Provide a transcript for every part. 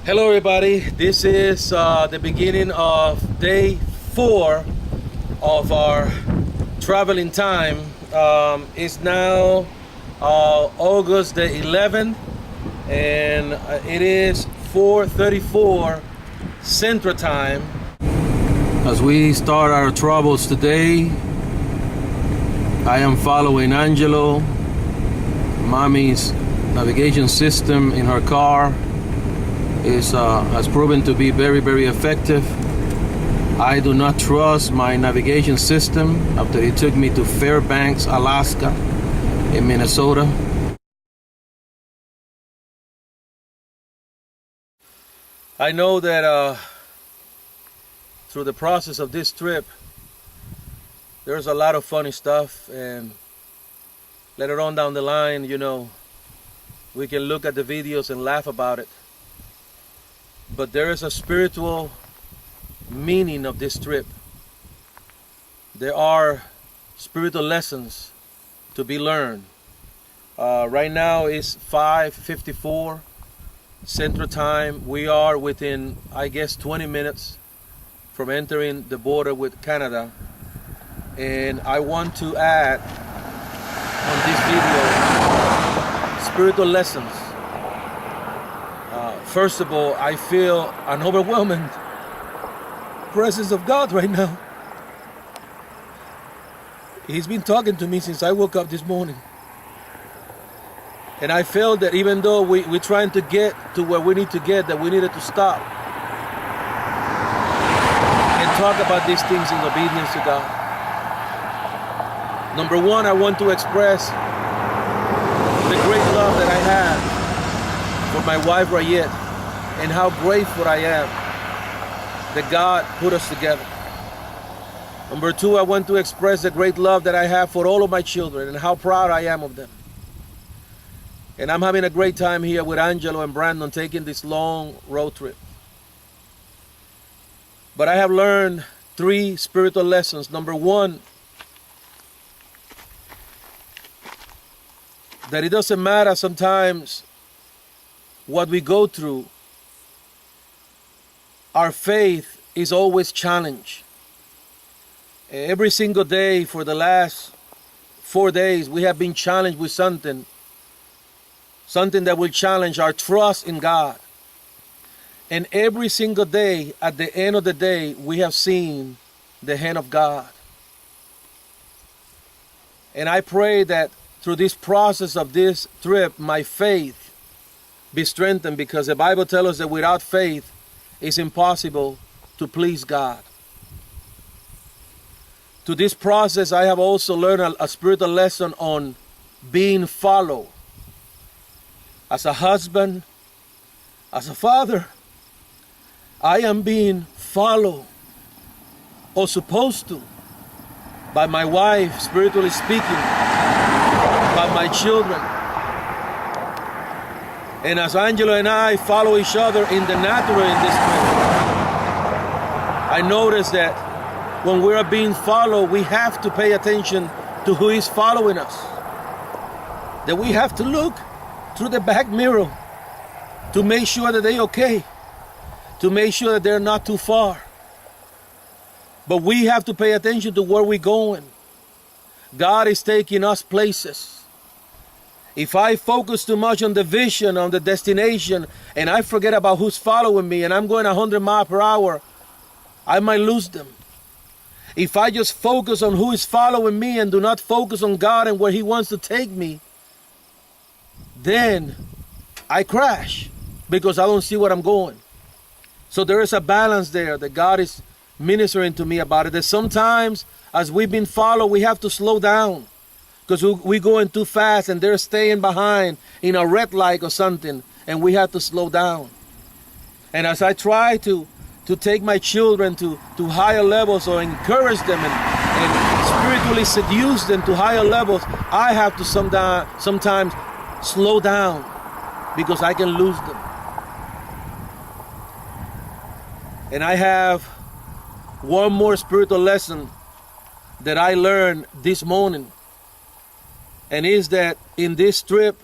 Hello everybody, this is the beginning of day 4 of our traveling time. It's now August the 11th and it is 4:34 Central Time. As we start our travels today, I am following Angelo. Mommy's navigation system in her car has proven to be very, very effective. I do not trust my navigation system after it took me to Fairbanks, Alaska, in Minnesota. I know that through the process of this trip, there's a lot of funny stuff, and later on down the line, we can look at the videos and laugh about it. But there is a spiritual meaning of this trip. There are spiritual lessons to be learned. Right now it's 5:54 Central Time. We are within, I guess, 20 minutes from entering the border with Canada. And I want to add on this video spiritual lessons. First of all, I feel an overwhelming presence of God right now. He's been talking to me since I woke up this morning. And I felt that even though we're trying to get to where we need to get, that we needed to stop and talk about these things in obedience to God. Number one, I want to express the great love that I have for my wife Rayette, and how grateful I am that God put us together. Number two, I want to express the great love that I have for all of my children and how proud I am of them. And I'm having a great time here with Angelo and Brandon taking this long road trip. But I have learned 3 spiritual lessons. Number one, that it doesn't matter sometimes what we go through. Our faith is always challenged. Every single day for the last 4 days, we have been challenged with something that will challenge our trust in God. And every single day, at the end of the day, we have seen the hand of God. And I pray that through this process of this trip, my faith be strengthened, because the Bible tells us that without faith, it's impossible to please God. To this process, I have also learned a spiritual lesson on being followed. As a husband, as a father, I am being followed, or supposed to, by my wife, spiritually speaking, by my children. And as Angelo and I follow each other in the natural in this trip, I notice that when we are being followed, we have to pay attention to who is following us. That we have to look through the back mirror to make sure that they're okay, to make sure that they're not too far. But we have to pay attention to where we're going. God is taking us places. If I focus too much on the vision, on the destination, and I forget about who's following me, and I'm going 100 miles per hour, I might lose them. If I just focus on who is following me and do not focus on God and where He wants to take me, then I crash because I don't see where I'm going. So there is a balance there that God is ministering to me about it. That sometimes as we've been followed, we have to slow down, because we're going too fast and they're staying behind in a red light or something, and we have to slow down. And as I try to take my children to higher levels, or encourage them and spiritually seduce them to higher levels, I have to sometimes slow down because I can lose them. And I have one more spiritual lesson that I learned this morning. And is that in this trip,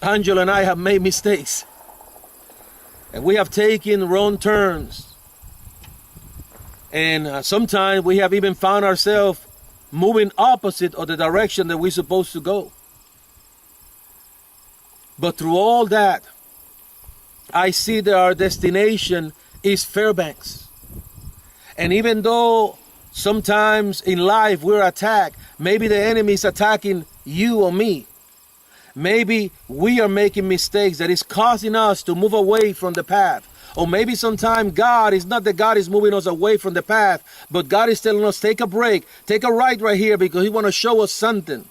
Angela and I have made mistakes. And we have taken wrong turns. And sometimes we have even found ourselves moving opposite of the direction that we're supposed to go. But through all that, I see that our destination is Fairbanks. And even though sometimes in life we're attacked, maybe the enemy is attacking you or me. Maybe we are making mistakes that is causing us to move away from the path. Or maybe sometimes God is not that God is moving us away from the path, but God is telling us, take a break, take a right here because He wants to show us something.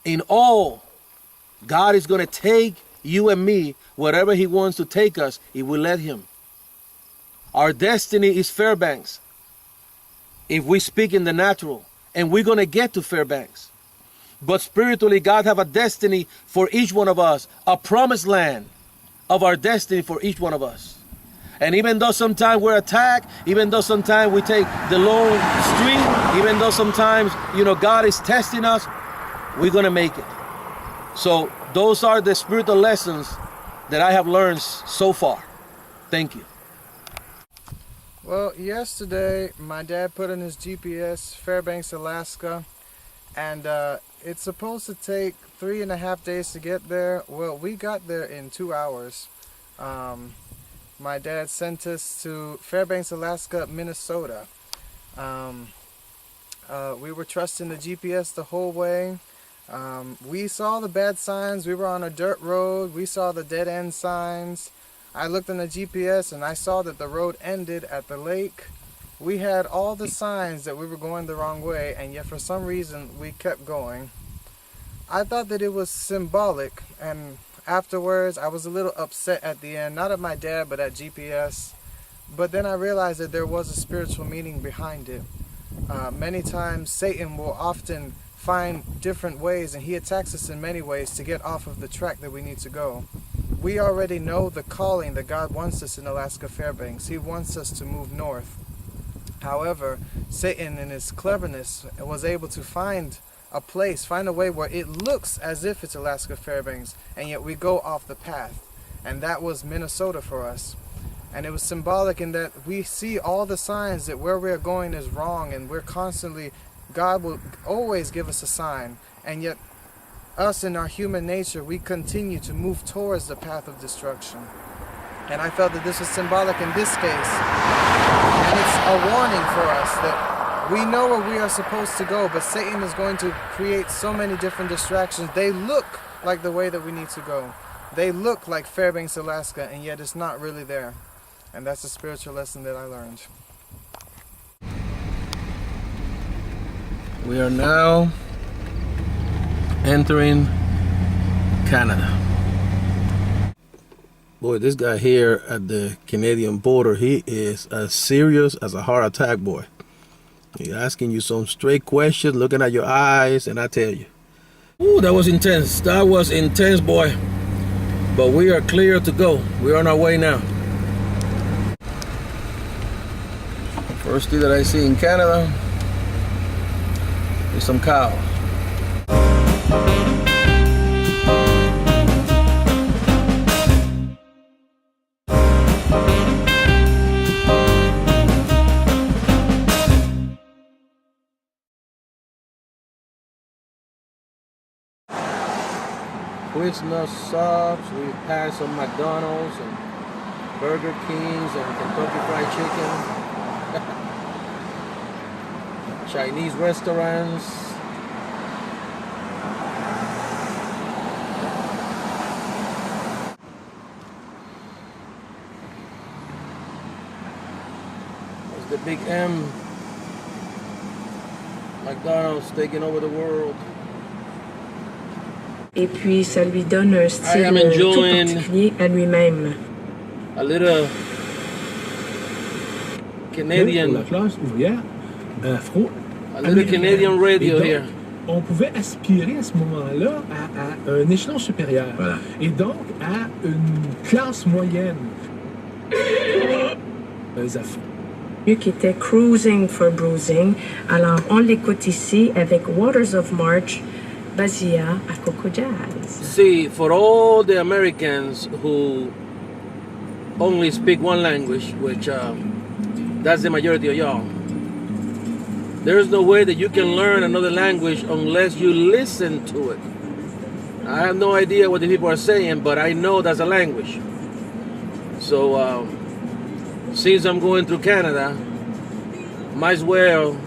In all, God is going to take you and me wherever He wants to take us, if we let Him. Our destiny is Fairbanks, if we speak in the natural, and we're going to get to Fairbanks. But spiritually, God have a destiny for each one of us, a promised land of our destiny for each one of us. And even though sometimes we're attacked, even though sometimes we take the long street, even though sometimes, God is testing us, we're going to make it. So those are the spiritual lessons that I have learned so far. Thank you. Well, yesterday my dad put in his GPS Fairbanks, Alaska, and it's supposed to take 3.5 days to get there. Well, we got there in 2 hours. My dad sent us to Fairbanks, Alaska, Minnesota. We were trusting the GPS the whole way. We saw the bad signs. We were on a dirt road. We saw the dead end signs. I looked on the GPS and I saw that the road ended at the lake. We had all the signs that we were going the wrong way, and yet for some reason we kept going. I thought that it was symbolic, and afterwards I was a little upset at the end, not at my dad but at GPS. But then I realized that there was a spiritual meaning behind it. Many times Satan will often find different ways, and he attacks us in many ways to get off of the track that we need to go. We already know the calling that God wants us in Alaska Fairbanks. He wants us to move north. However, Satan in his cleverness was able to find a way where it looks as if it's Alaska Fairbanks, and yet we go off the path. And that was Minnesota for us. And it was symbolic in that we see all the signs that where we're going is wrong, and God will always give us a sign, and yet us in our human nature, we continue to move towards the path of destruction. And I felt that this was symbolic in this case. And it's a warning for us that we know where we are supposed to go, but Satan is going to create so many different distractions. They look like the way that we need to go. They look like Fairbanks, Alaska, and yet it's not really there. And that's a spiritual lesson that I learned. We are now entering Canada. Boy, this guy here at the Canadian border, he is as serious as a heart attack, boy. He's asking you some straight questions, looking at your eyes, and I tell you. Ooh, that was intense. That was intense, boy. But we are clear to go. We're on our way now. First thing that I see in Canada is some cows. Quiznos subs, we passed some McDonald's and Burger Kings and Kentucky Fried Chicken. Chinese restaurants. There's the big M. McDonald's taking over the world. Et puis ça lui donne un style tout particulier à lui-même. A little Canadian. Pour la classe ouvrière, a little Canadian radio donc, here. On pouvait aspirer à ce moment-là à un échelon supérieur. Voilà. Et donc à une classe moyenne. Qui était Cruising for Bruising. Alors on l'écoute ici avec Waters of March, Basia à Coco Jazz. See, for all the Americans who only speak one language, which that's the majority of y'all. There's no way that you can learn another language unless you listen to it. I have no idea what the people are saying, but I know that's a language. So since I'm going through Canada, might as well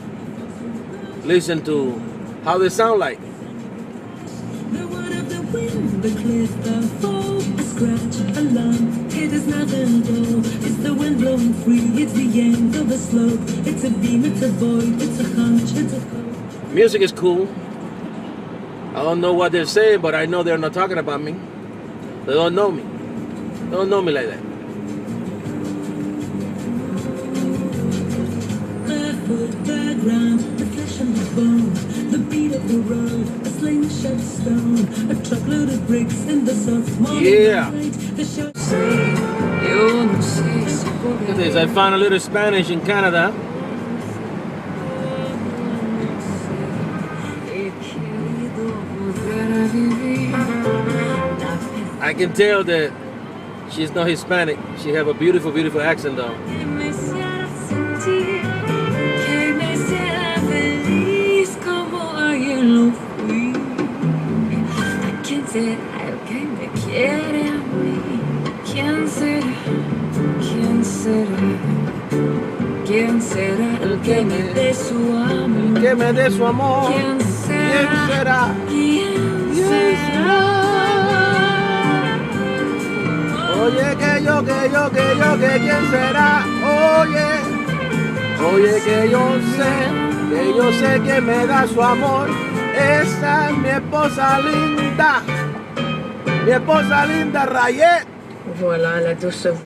listen to how they sound like. The one of the wind, the cliff, the fall, a scratch, a lump, it is nothing though. It's the wind blowing free, it's the end of the slope. It's a beam, it's a void, it's a hunch, it's a cold. Music is cool. I don't know what they're saying, but I know they're not talking about me. They don't know me. They don't know me like that. Barefoot, bare ground, the flesh and the bone, the beat of the road, a slingshot stone, a truckload of bricks in the soft morning Yeah. light. The show. Look at this. I found a little Spanish in Canada. I can tell that she's not Hispanic. She have a beautiful, beautiful accent though. ¿Quién será el que me dé su amor? Que me dé su amor. ¿Quién ¿Quién será? ¿Quién será? Oye, que yo, que quién será. Oye, que yo sé que me da su amor. Esa es mi esposa linda, Rayet. Voilà la douce